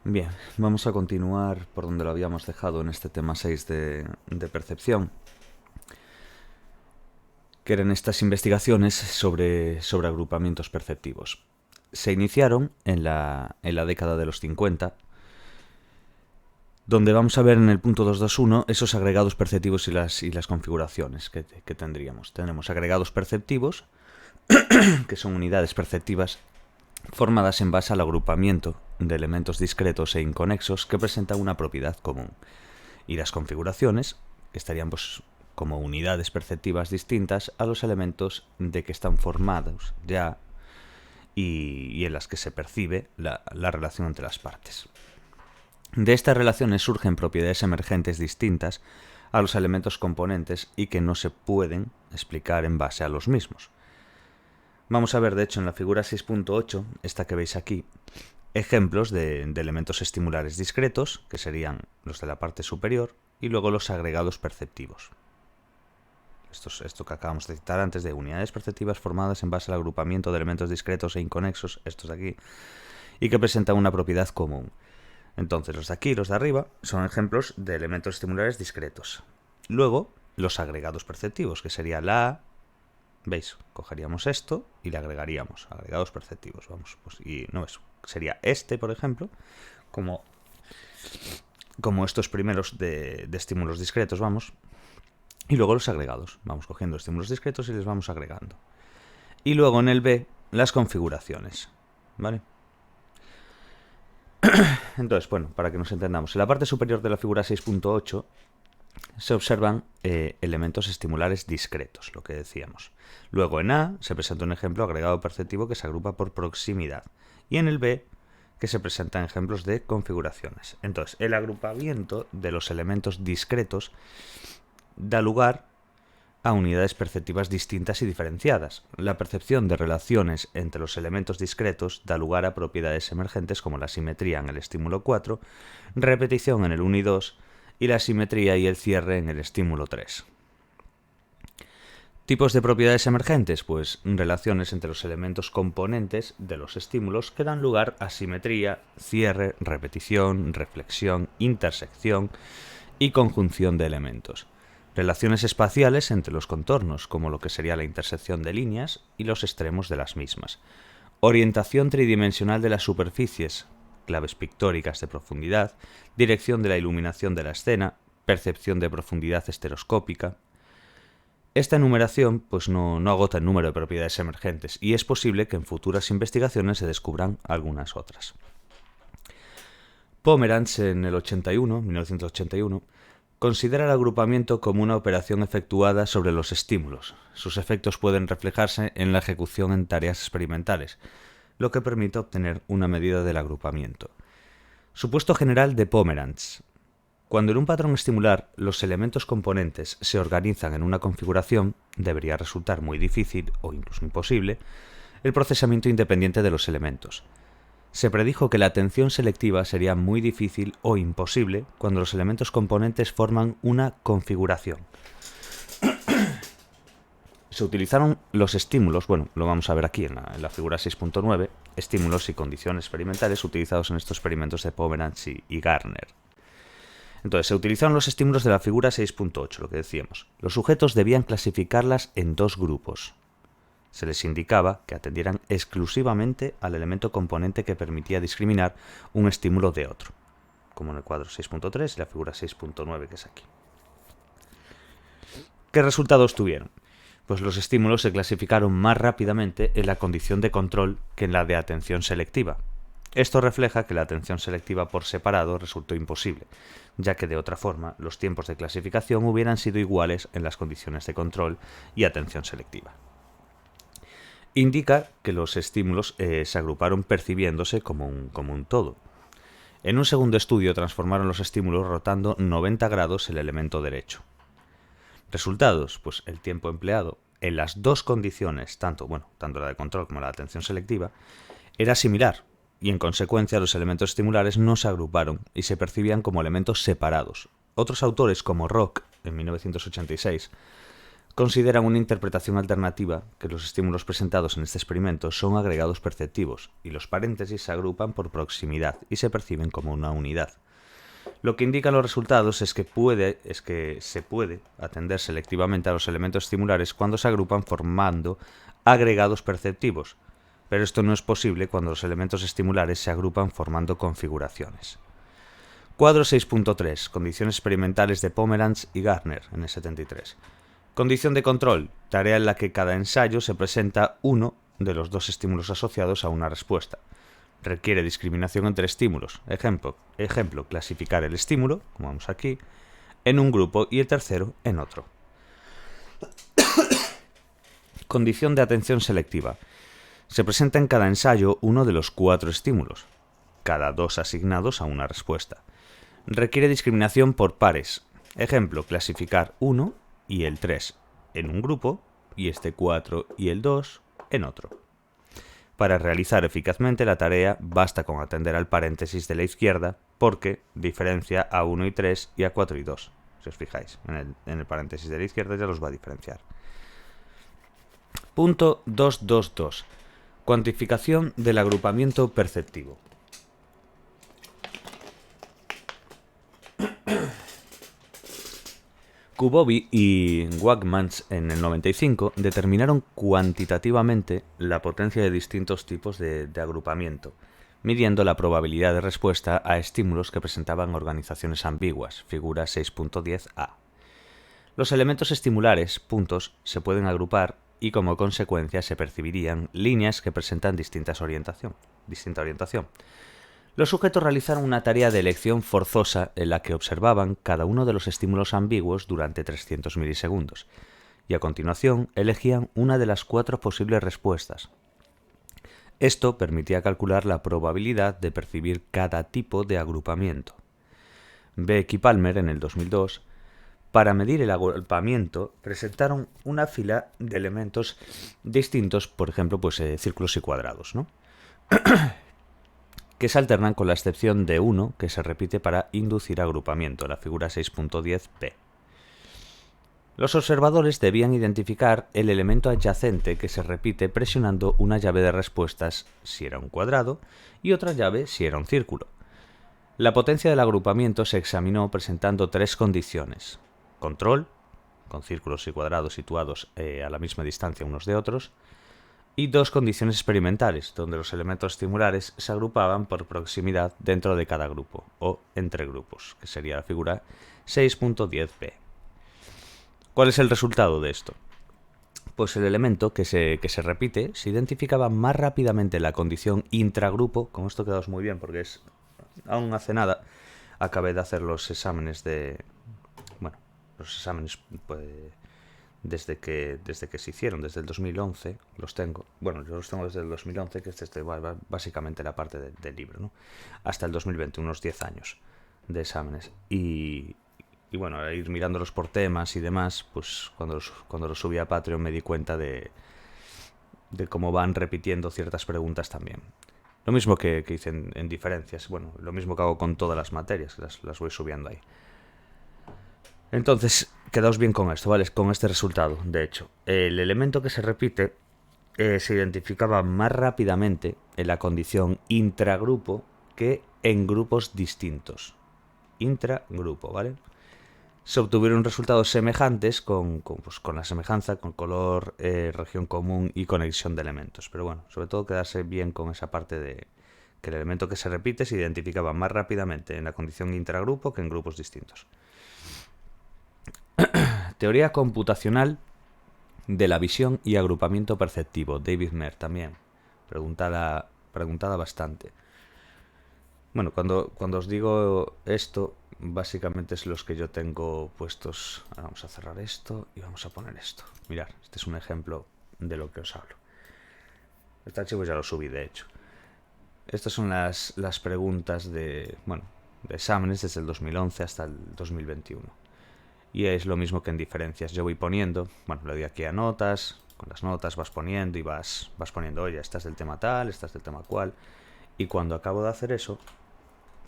Bien, vamos a continuar por donde lo habíamos dejado en este tema 6 de percepción, que eran estas investigaciones sobre agrupamientos perceptivos. Se iniciaron en la década de los 50, donde vamos a ver en el punto 221 esos agregados perceptivos y las configuraciones que tendríamos. Tenemos agregados perceptivos, que son unidades perceptivas formadas en base al agrupamiento de elementos discretos e inconexos que presentan una propiedad común. Y las configuraciones, que estarían como unidades perceptivas distintas a los elementos de que están formados ya y en las que se percibe la relación entre las partes. De estas relaciones surgen propiedades emergentes distintas a los elementos componentes y que no se pueden explicar en base a los mismos. Vamos a ver, de hecho, en la figura 6.8, esta que veis aquí, ejemplos de elementos estimulares discretos, que serían los de la parte superior, y luego los agregados perceptivos. Esto que acabamos de citar antes, de unidades perceptivas formadas en base al agrupamiento de elementos discretos e inconexos, estos de aquí, y que presentan una propiedad común. Entonces, los de aquí y los de arriba son ejemplos de elementos estimulares discretos. Luego, los agregados perceptivos, que sería la... ¿Veis? Cogeríamos esto y le agregaríamos agregados perceptivos. Vamos, pues, y no eso. Sería este, por ejemplo, como estos primeros de estímulos discretos, vamos. Y luego los agregados. Vamos cogiendo estímulos discretos y les vamos agregando. Y luego en el B, las configuraciones. ¿Vale? Entonces, bueno, para que nos entendamos. En la parte superior de la figura 6.8 se observan elementos estimulares discretos, lo que decíamos. Luego en A se presenta un ejemplo agregado perceptivo que se agrupa por proximidad. Y en el B que se presentan ejemplos de configuraciones. Entonces, el agrupamiento de los elementos discretos da lugar a unidades perceptivas distintas y diferenciadas. La percepción de relaciones entre los elementos discretos da lugar a propiedades emergentes como la simetría en el estímulo 4, repetición en el 1 y 2, y la simetría y el cierre en el estímulo 3. Tipos de propiedades emergentes, pues relaciones entre los elementos componentes de los estímulos que dan lugar a simetría, cierre, repetición, reflexión, intersección y conjunción de elementos. Relaciones espaciales entre los contornos, como lo que sería la intersección de líneas y los extremos de las mismas. Orientación tridimensional de las superficies, claves pictóricas de profundidad, dirección de la iluminación de la escena, percepción de profundidad estereoscópica. Esta enumeración pues no agota el número de propiedades emergentes y es posible que en futuras investigaciones se descubran algunas otras. Pomerantz en el 1981, considera el agrupamiento como una operación efectuada sobre los estímulos. Sus efectos pueden reflejarse en la ejecución en tareas experimentales, lo que permite obtener una medida del agrupamiento. Supuesto general de Pomerantz. Cuando en un patrón estimular los elementos componentes se organizan en una configuración, debería resultar muy difícil o incluso imposible el procesamiento independiente de los elementos. Se predijo que la atención selectiva sería muy difícil o imposible cuando los elementos componentes forman una configuración. Se utilizaron los estímulos, bueno, lo vamos a ver aquí en la figura 6.9, estímulos y condiciones experimentales utilizados en estos experimentos de Pomerantz y Gardner. Entonces, se utilizaron los estímulos de la figura 6.8, lo que decíamos. Los sujetos debían clasificarlas en dos grupos. Se les indicaba que atendieran exclusivamente al elemento componente que permitía discriminar un estímulo de otro, como en el cuadro 6.3 y la figura 6.9 que es aquí. ¿Qué resultados tuvieron? Pues los estímulos se clasificaron más rápidamente en la condición de control que en la de atención selectiva. Esto refleja que la atención selectiva por separado resultó imposible, ya que de otra forma los tiempos de clasificación hubieran sido iguales en las condiciones de control y atención selectiva. Indica que los estímulos se agruparon percibiéndose como un todo. En un segundo estudio transformaron los estímulos rotando 90 grados el elemento derecho. Resultados, pues el tiempo empleado en las dos condiciones, tanto la de control como la de atención selectiva, era similar, y en consecuencia los elementos estimulares no se agruparon y se percibían como elementos separados. Otros autores, como Rock, en 1986, consideran una interpretación alternativa que los estímulos presentados en este experimento son agregados perceptivos y los paréntesis se agrupan por proximidad y se perciben como una unidad. Lo que indican los resultados es que se puede atender selectivamente a los elementos estimulares cuando se agrupan formando agregados perceptivos, pero esto no es posible cuando los elementos estimulares se agrupan formando configuraciones. Cuadro 6.3. Condiciones experimentales de Pomeranz y Gardner en el 73. Condición de control. Tarea en la que cada ensayo se presenta uno de los dos estímulos asociados a una respuesta. Requiere discriminación entre estímulos. Ejemplo, clasificar el estímulo, como vemos aquí, en un grupo y el tercero en otro. Condición de atención selectiva. Se presenta en cada ensayo uno de los 4 estímulos, cada 2 asignados a una respuesta. Requiere discriminación por pares. Ejemplo, clasificar 1 y el 3 en un grupo y este 4 y el 2 en otro. Para realizar eficazmente la tarea basta con atender al paréntesis de la izquierda porque diferencia a 1 y 3 y a 4 y 2. Si os fijáis, en el paréntesis de la izquierda ya los va a diferenciar. Punto 2.2.2. Cuantificación del agrupamiento perceptivo. Kubovi y Wagmans en el 95 determinaron cuantitativamente la potencia de distintos tipos de agrupamiento, midiendo la probabilidad de respuesta a estímulos que presentaban organizaciones ambiguas, figura 6.10a. Los elementos estimulares, puntos, se pueden agrupar y como consecuencia se percibirían líneas que presentan distinta orientación. Los sujetos realizaron una tarea de elección forzosa en la que observaban cada uno de los estímulos ambiguos durante 300 milisegundos y a continuación elegían una de las 4 posibles respuestas. Esto permitía calcular la probabilidad de percibir cada tipo de agrupamiento. Beck y Palmer en el 2002, para medir el agrupamiento, presentaron una fila de elementos distintos, por ejemplo, círculos y cuadrados, ¿no? que se alternan con la excepción de uno que se repite para inducir agrupamiento, la figura 6.10p. Los observadores debían identificar el elemento adyacente que se repite presionando una llave de respuestas si era un cuadrado y otra llave si era un círculo. La potencia del agrupamiento se examinó presentando 3 condiciones: control, con círculos y cuadrados situados a la misma distancia unos de otros, y 2 condiciones experimentales, donde los elementos estimulares se agrupaban por proximidad dentro de cada grupo, o entre grupos, que sería la figura 6.10p. ¿Cuál es el resultado de esto? Pues el elemento que se repite se identificaba más rápidamente en la condición intragrupo. Con esto quedaos muy bien, porque aún hace nada acabé de hacer los exámenes desde que se hicieron, desde el 2011, los tengo. Bueno, yo los tengo desde el 2011, que es básicamente la parte del libro, ¿no? Hasta el 2020, unos 10 años de exámenes. Y bueno, a ir mirándolos por temas y demás, pues cuando los subí a Patreon me di cuenta de cómo van repitiendo ciertas preguntas también. Lo mismo que hice en diferencias. Bueno, lo mismo que hago con todas las materias, que las voy subiendo ahí. Entonces, quedaos bien con esto, ¿vale? Con este resultado, de hecho. El elemento que se repite se identificaba más rápidamente en la condición intragrupo que en grupos distintos. Intragrupo, ¿vale? Se obtuvieron resultados semejantes con la semejanza, con color, región común y conexión de elementos. Pero bueno, sobre todo quedarse bien con esa parte de que el elemento que se repite se identificaba más rápidamente en la condición intragrupo que en grupos distintos. Teoría computacional de la visión y agrupamiento perceptivo. David Mer también. Preguntada bastante. Bueno, cuando os digo esto, básicamente es los que yo tengo puestos. Ahora vamos a cerrar esto y vamos a poner esto. Mirad, este es un ejemplo de lo que os hablo. Este archivo ya lo subí, de hecho. Estas son las preguntas de exámenes desde el 2011 hasta el 2021. Y es lo mismo que en diferencias. Yo voy poniendo, le doy aquí a notas, con las notas vas poniendo y vas poniendo, oye, esta es del tema tal, esta es del tema cual. Y cuando acabo de hacer eso,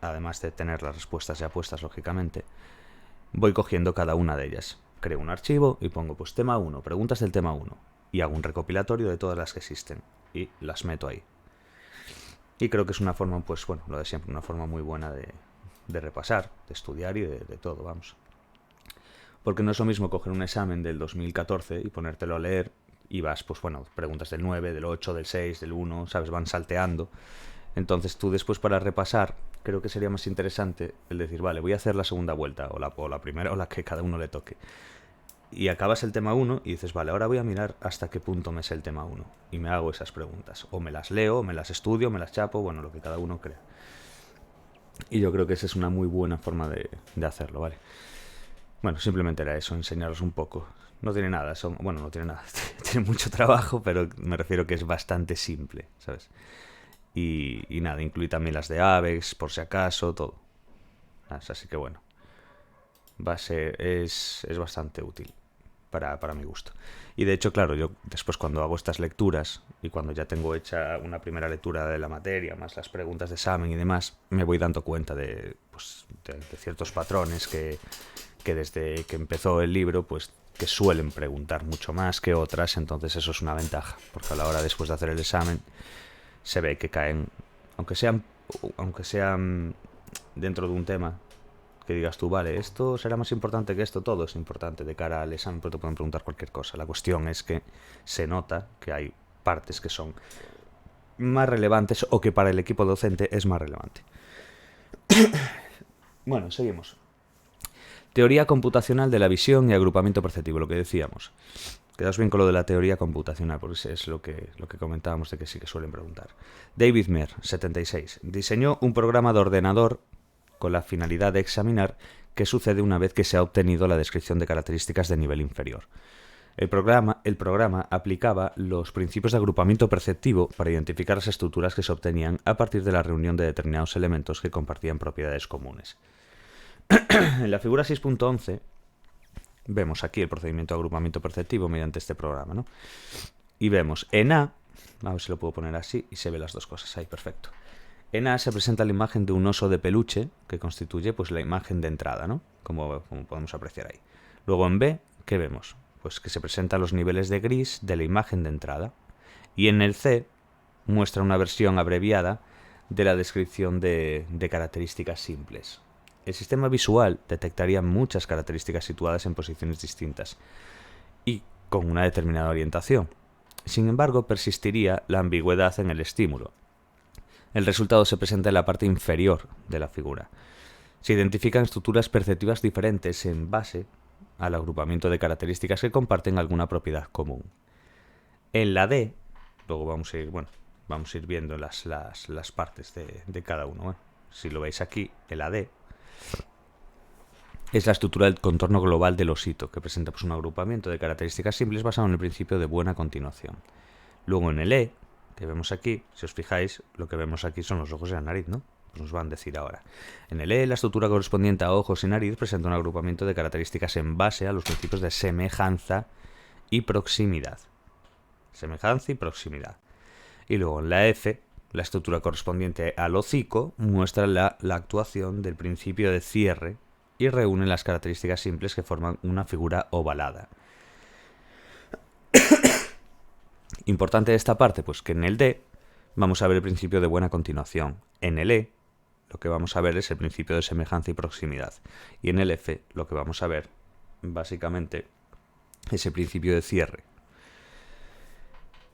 además de tener las respuestas ya puestas, lógicamente, voy cogiendo cada una de ellas. creo un archivo y pongo pues tema 1, preguntas del tema 1, y hago un recopilatorio de todas las que existen y las meto ahí. Y creo que es una forma, pues bueno, lo de siempre, una forma muy buena de repasar, de estudiar y de todo, vamos. Porque no es lo mismo coger un examen del 2014 y ponértelo a leer y vas, pues bueno, preguntas del 9, del 8, del 6, del 1, ¿sabes? Van salteando. Entonces tú después para repasar, creo que sería más interesante el decir, vale, voy a hacer la segunda vuelta, o la primera, o la que cada uno le toque. Y acabas el tema 1 y dices, vale, ahora voy a mirar hasta qué punto me sé el tema 1. Y me hago esas preguntas. O me las leo, o me las estudio, me las chapo, bueno, lo que cada uno crea. Y yo creo que esa es una muy buena forma de hacerlo, ¿vale? Bueno, simplemente era eso, enseñaros un poco. No tiene nada, bueno, no tiene nada, tiene mucho trabajo, pero me refiero que es bastante simple, ¿sabes? Y nada, incluye también las de Avex, por si acaso, todo. Así que bueno, es bastante útil para mi gusto. Y de hecho, claro, yo después cuando hago estas lecturas y cuando ya tengo hecha una primera lectura de la materia, más las preguntas de examen y demás, me voy dando cuenta de ciertos patrones que desde que empezó el libro, pues que suelen preguntar mucho más que otras, entonces eso es una ventaja, porque a la hora después de hacer el examen se ve que caen, aunque sean dentro de un tema que digas tú, vale, esto será más importante que esto, todo es importante de cara al examen, pero te pueden preguntar cualquier cosa. La cuestión es que se nota que hay partes que son más relevantes o que para el equipo docente es más relevante. Bueno, seguimos. Teoría computacional de la visión y agrupamiento perceptivo, lo que decíamos. Quedaos bien con lo de la teoría computacional, porque es lo que comentábamos de que sí que suelen preguntar. David Mer, 76, diseñó un programa de ordenador con la finalidad de examinar qué sucede una vez que se ha obtenido la descripción de características de nivel inferior. El programa aplicaba los principios de agrupamiento perceptivo para identificar las estructuras que se obtenían a partir de la reunión de determinados elementos que compartían propiedades comunes. En la figura 6.11 vemos aquí el procedimiento de agrupamiento perceptivo mediante este programa, ¿no? Y vemos en A, a ver si lo puedo poner así y se ven las dos cosas ahí, perfecto. En A se presenta la imagen de un oso de peluche que constituye pues la imagen de entrada, ¿no? Como podemos apreciar ahí. Luego en B, ¿qué vemos? Pues que se presentan los niveles de gris de la imagen de entrada. Y en el C muestra una versión abreviada de la descripción de características simples. El sistema visual detectaría muchas características situadas en posiciones distintas y con una determinada orientación. Sin embargo, persistiría la ambigüedad en el estímulo. El resultado se presenta en la parte inferior de la figura. Se identifican estructuras perceptivas diferentes en base al agrupamiento de características que comparten alguna propiedad común. En la D, luego vamos a ir viendo las partes de cada uno. Si lo veis aquí, en la D, es la estructura del contorno global del osito, que presenta pues un agrupamiento de características simples basado en el principio de buena continuación. Luego en el E, que vemos aquí, si os fijáis, lo que vemos aquí son los ojos y la nariz, ¿no? Pues nos van a decir ahora. En el E, la estructura correspondiente a ojos y nariz presenta un agrupamiento de características en base a los principios de semejanza y proximidad. Semejanza y proximidad. Y luego en la F, la estructura correspondiente al hocico muestra la actuación del principio de cierre y reúne las características simples que forman una figura ovalada. Importante de esta parte, pues que en el D vamos a ver el principio de buena continuación. En el E, lo que vamos a ver es el principio de semejanza y proximidad. Y en el F, lo que vamos a ver, básicamente, es el principio de cierre.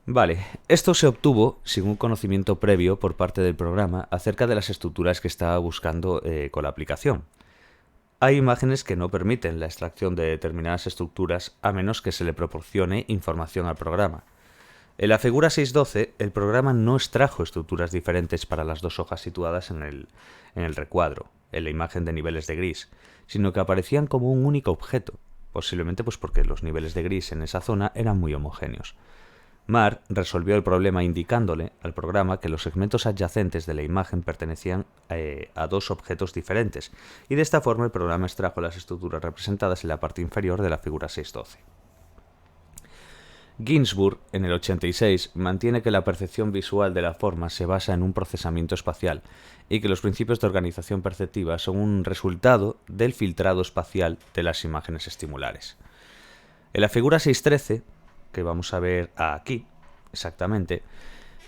Vale, esto se obtuvo sin un conocimiento previo por parte del programa acerca de las estructuras que estaba buscando con la aplicación. Hay imágenes que no permiten la extracción de determinadas estructuras a menos que se le proporcione información al programa. En la figura 6.12, el programa no extrajo estructuras diferentes para las dos hojas situadas en el recuadro, en la imagen de niveles de gris, sino que aparecían como un único objeto, posiblemente pues porque los niveles de gris en esa zona eran muy homogéneos. Marr resolvió el problema indicándole al programa que los segmentos adyacentes de la imagen pertenecían a dos objetos diferentes, y de esta forma el programa extrajo las estructuras representadas en la parte inferior de la figura 6.12. Ginzburg, en el 86, mantiene que la percepción visual de la forma se basa en un procesamiento espacial y que los principios de organización perceptiva son un resultado del filtrado espacial de las imágenes estimulares. En la figura 6.13, que vamos a ver aquí, exactamente,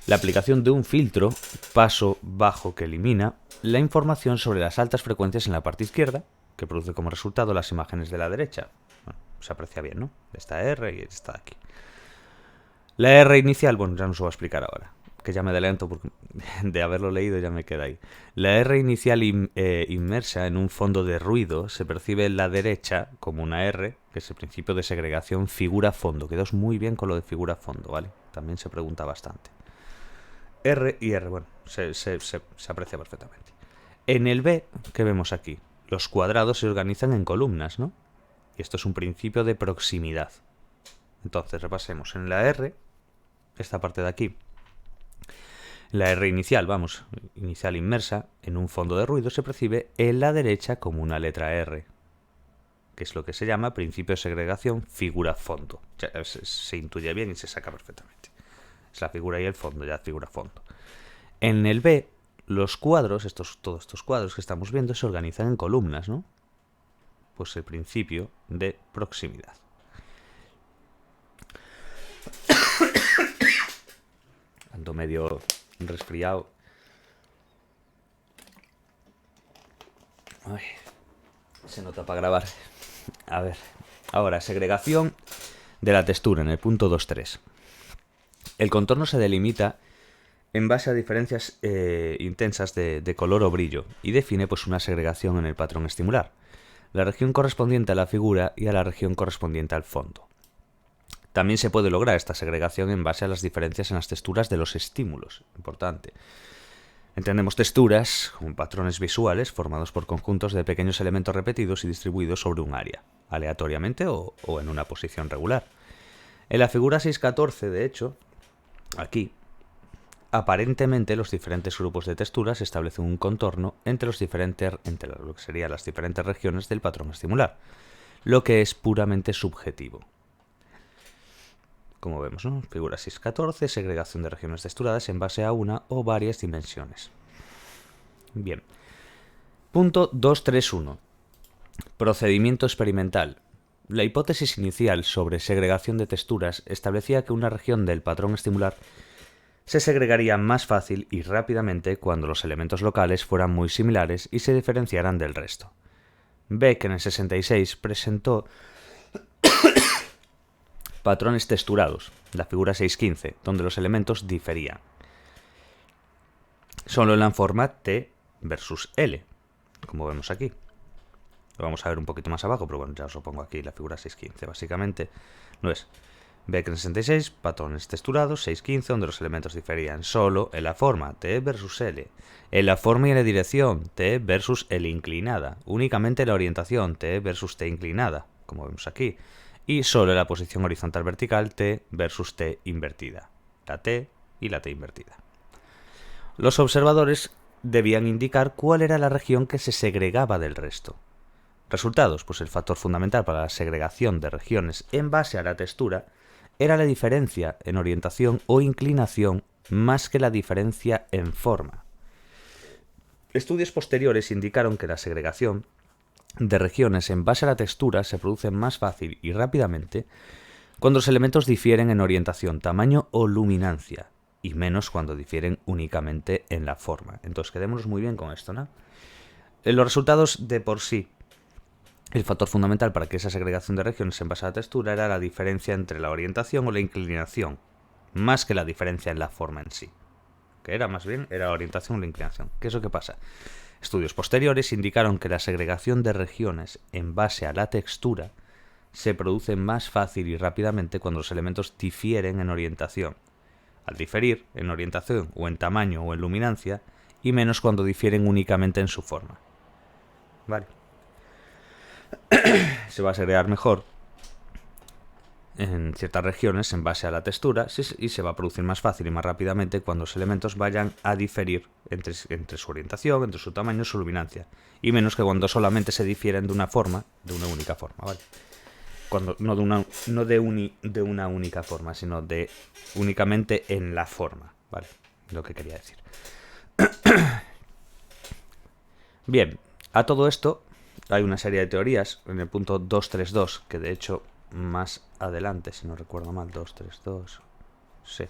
la aplicación de un filtro paso bajo que elimina la información sobre las altas frecuencias en la parte izquierda, que produce como resultado las imágenes de la derecha. Bueno, se aprecia bien, ¿no? Esta R y esta de aquí. La R inicial, bueno, ya no os voy a explicar ahora, que ya me adelanto porque de haberlo leído ya me queda ahí. La R inicial inmersa en un fondo de ruido se percibe en la derecha como una R, que es el principio de segregación figura-fondo. Quedaos muy bien con lo de figura-fondo, ¿vale? También se pregunta bastante. R y R, bueno, se aprecia perfectamente. En el B, ¿qué vemos aquí? Los cuadrados se organizan en columnas, ¿no? Y esto es un principio de proximidad. Entonces, repasemos. En la R, esta parte de aquí, la R inicial, vamos, inicial inmersa en un fondo de ruido, se percibe en la derecha como una letra R, que es lo que se llama principio de segregación figura-fondo. Se intuye bien y se saca perfectamente. Es la figura y el fondo, ya figura-fondo. En el B, los cuadros, todos estos cuadros que estamos viendo, se organizan en columnas, ¿no? Pues el principio de proximidad. Ando medio resfriado. Ay, se nota para grabar. A ver, ahora, segregación de la textura en el punto 2.3. El contorno se delimita en base a diferencias intensas de color o brillo y define pues una segregación en el patrón estimular, la región correspondiente a la figura y a la región correspondiente al fondo. También se puede lograr esta segregación en base a las diferencias en las texturas de los estímulos. Importante. Entendemos texturas como patrones visuales formados por conjuntos de pequeños elementos repetidos y distribuidos sobre un área, aleatoriamente o en una posición regular. En la figura 6.14, de hecho, aquí, aparentemente los diferentes grupos de texturas establecen un contorno entre lo que serían las diferentes regiones del patrón estimular, lo que es puramente subjetivo. Como vemos, ¿no? Figura 6.14, segregación de regiones texturadas en base a una o varias dimensiones. Bien. Punto 2.3.1. Procedimiento experimental. La hipótesis inicial sobre segregación de texturas establecía que una región del patrón estimular se segregaría más fácil y rápidamente cuando los elementos locales fueran muy similares y se diferenciaran del resto. Beck en el 66 presentó patrones texturados, la figura 6.15, donde los elementos diferían. Solo en la forma T versus L, como vemos aquí. Lo vamos a ver un poquito más abajo, pero bueno, ya os lo pongo aquí, la figura 6.15. Básicamente, no es Beck en 66, patrones texturados, 6.15, donde los elementos diferían solo en la forma T versus L, en la forma y en la dirección T versus L inclinada, únicamente en la orientación T versus T inclinada, como vemos aquí, y solo en la posición horizontal vertical T versus T invertida, la T y la T invertida. Los observadores debían indicar cuál era la región que se segregaba del resto. Resultados, pues el factor fundamental para la segregación de regiones en base a la textura era la diferencia en orientación o inclinación más que la diferencia en forma. Estudios posteriores indicaron que la segregación de regiones en base a la textura se produce más fácil y rápidamente cuando los elementos difieren en orientación, tamaño o luminancia, y menos cuando difieren únicamente en la forma. Entonces quedémonos muy bien con esto, ¿no? Los resultados de por sí, el factor fundamental para que esa segregación de regiones en base a la textura era la diferencia entre la orientación o la inclinación, más que la diferencia en la forma en sí, que era más bien la orientación o la inclinación. ¿Qué es lo que pasa? Estudios posteriores indicaron que la segregación de regiones en base a la textura se produce más fácil y rápidamente cuando los elementos difieren en orientación. Al diferir en orientación o en tamaño o en luminancia, y menos cuando difieren únicamente en su forma. Vale. Se va a segregar mejor en ciertas regiones en base a la textura y se va a producir más fácil y más rápidamente cuando los elementos vayan a diferir entre su orientación, entre su tamaño y su luminancia, y menos que cuando solamente se difieren de una forma, de una única forma, ¿vale? Cuando no de una única forma, sino de únicamente en la forma, ¿vale? Lo que quería decir. Bien, a todo esto hay una serie de teorías en el punto 2.3.2 que de hecho más adelante, si no recuerdo mal, 2, 3, 2. Sí,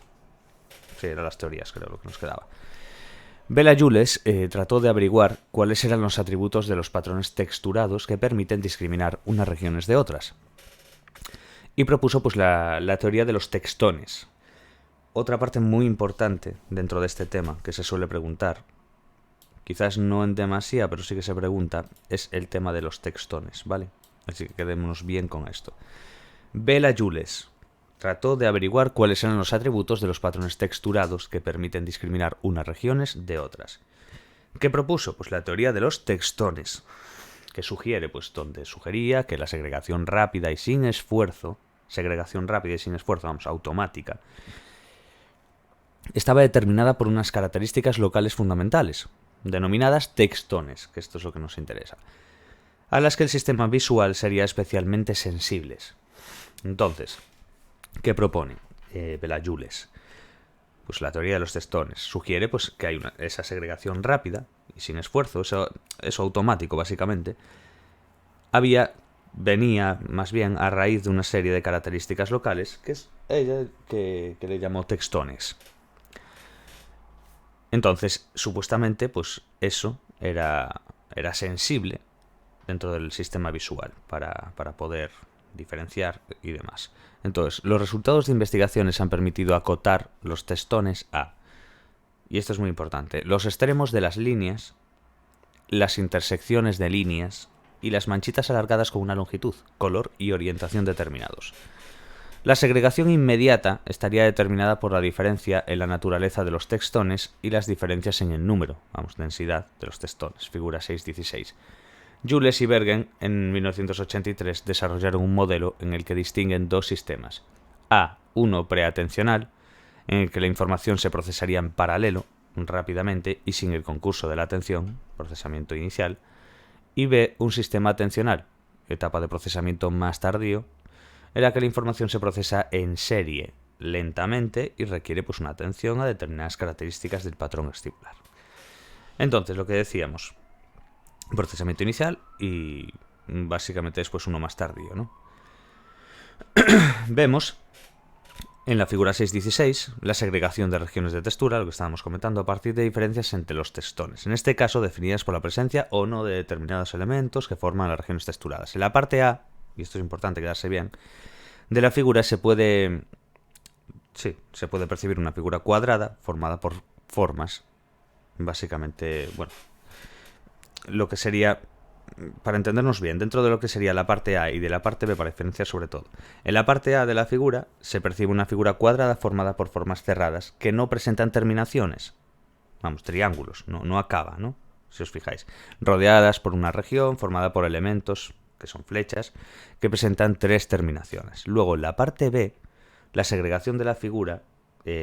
eran las teorías, creo, lo que nos quedaba. Bela Jules trató de averiguar cuáles eran los atributos de los patrones texturados que permiten discriminar unas regiones de otras. Y propuso pues la teoría de los textones. Otra parte muy importante dentro de este tema que se suele preguntar, quizás no en demasía, pero sí que se pregunta, es el tema de los textones, ¿vale? Así que quedémonos bien con esto. Bela Jules trató de averiguar cuáles eran los atributos de los patrones texturados que permiten discriminar unas regiones de otras. ¿Qué propuso? Pues la teoría de los textones, que sugiere, pues donde sugería que la segregación rápida y sin esfuerzo, automática, estaba determinada por unas características locales fundamentales, denominadas textones, que esto es lo que nos interesa, a las que el sistema visual sería especialmente sensibles. Entonces, ¿qué propone Bela Jules? Pues la teoría de los textones sugiere pues, que hay esa segregación rápida y sin esfuerzo, eso automático básicamente, venía más bien a raíz de una serie de características locales que es ella que le llamó textones. Entonces, supuestamente, pues eso era sensible dentro del sistema visual para poder diferenciar y demás. Entonces, los resultados de investigaciones han permitido acotar los textones a, y esto es muy importante, los extremos de las líneas, las intersecciones de líneas y las manchitas alargadas con una longitud, color y orientación determinados. La segregación inmediata estaría determinada por la diferencia en la naturaleza de los textones y las diferencias en el número, densidad de los textones, figura 6.16. Jules y Bergen en 1983 desarrollaron un modelo en el que distinguen dos sistemas. A, uno preatencional, en el que la información se procesaría en paralelo, rápidamente y sin el concurso de la atención, procesamiento inicial, y B, un sistema atencional, etapa de procesamiento más tardío, en la que la información se procesa en serie, lentamente y requiere pues una atención a determinadas características del patrón estimular. Entonces, lo que decíamos, procesamiento inicial y básicamente después uno más tardío, ¿no? Vemos en la figura 6.16 la segregación de regiones de textura, lo que estábamos comentando, a partir de diferencias entre los textones, en este caso definidas por la presencia o no de determinados elementos que forman las regiones texturadas. En la parte A, y esto es importante quedarse bien, de la figura se puede percibir una figura cuadrada formada por formas, básicamente, bueno, lo que sería, para entendernos bien, dentro de lo que sería la parte A y de la parte B, para diferenciar sobre todo. En la parte A de la figura se percibe una figura cuadrada formada por formas cerradas que no presentan terminaciones. Triángulos, no acaba, ¿no? Si os fijáis. Rodeadas por una región formada por elementos, que son flechas, que presentan tres terminaciones. Luego, en la parte B, la segregación de la figura,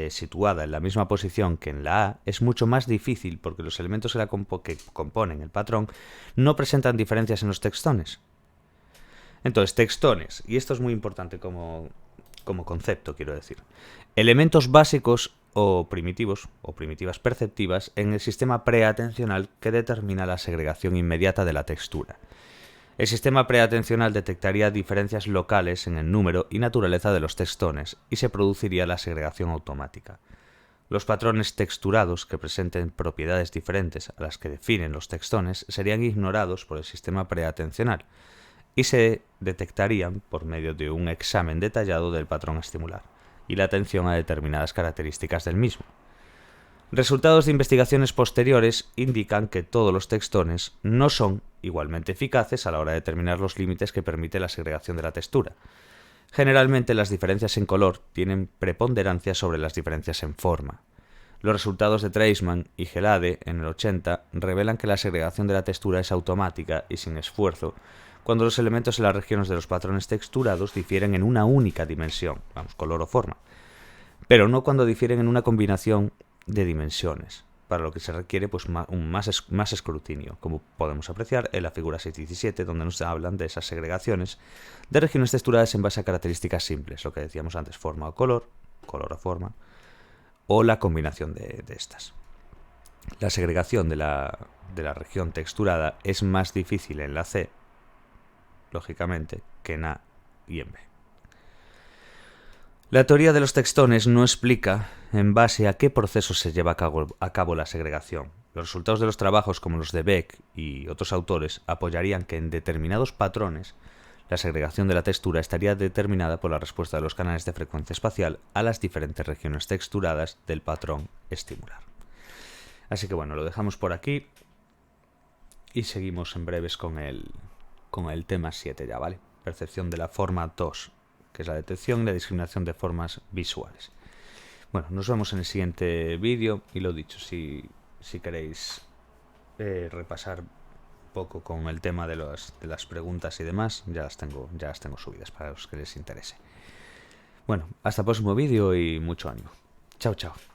situada en la misma posición que en la A, es mucho más difícil porque los elementos que componen el patrón no presentan diferencias en los textones. Entonces, textones, y esto es muy importante como concepto, quiero decir, elementos básicos o primitivas perceptivas en el sistema preatencional que determina la segregación inmediata de la textura. El sistema preatencional detectaría diferencias locales en el número y naturaleza de los textones y se produciría la segregación automática. Los patrones texturados que presenten propiedades diferentes a las que definen los textones serían ignorados por el sistema preatencional y se detectarían por medio de un examen detallado del patrón a estimular y la atención a determinadas características del mismo. Resultados de investigaciones posteriores indican que todos los textones no son igualmente eficaces a la hora de determinar los límites que permite la segregación de la textura. Generalmente las diferencias en color tienen preponderancia sobre las diferencias en forma. Los resultados de Treisman y Gelade en el 80 revelan que la segregación de la textura es automática y sin esfuerzo cuando los elementos en las regiones de los patrones texturados difieren en una única dimensión, color o forma, pero no cuando difieren en una combinación de dimensiones, para lo que se requiere pues más escrutinio, como podemos apreciar en la figura 6.17, donde nos hablan de esas segregaciones de regiones texturadas en base a características simples, lo que decíamos antes, forma o color o forma, o la combinación de estas. La segregación de la región texturada es más difícil en la C, lógicamente, que en A y en B. La teoría de los textones no explica en base a qué proceso se lleva a cabo la segregación. Los resultados de los trabajos como los de Beck y otros autores apoyarían que en determinados patrones la segregación de la textura estaría determinada por la respuesta de los canales de frecuencia espacial a las diferentes regiones texturadas del patrón estimular. Así que bueno, lo dejamos por aquí y seguimos en breves con el tema 7 ya, ¿vale? Percepción de la forma 2, que es la detección y la discriminación de formas visuales. Bueno, nos vemos en el siguiente vídeo y lo dicho, si queréis repasar un poco con el tema de las preguntas y demás, ya las tengo subidas para los que les interese. Bueno, hasta el próximo vídeo y mucho ánimo. Chao, chao.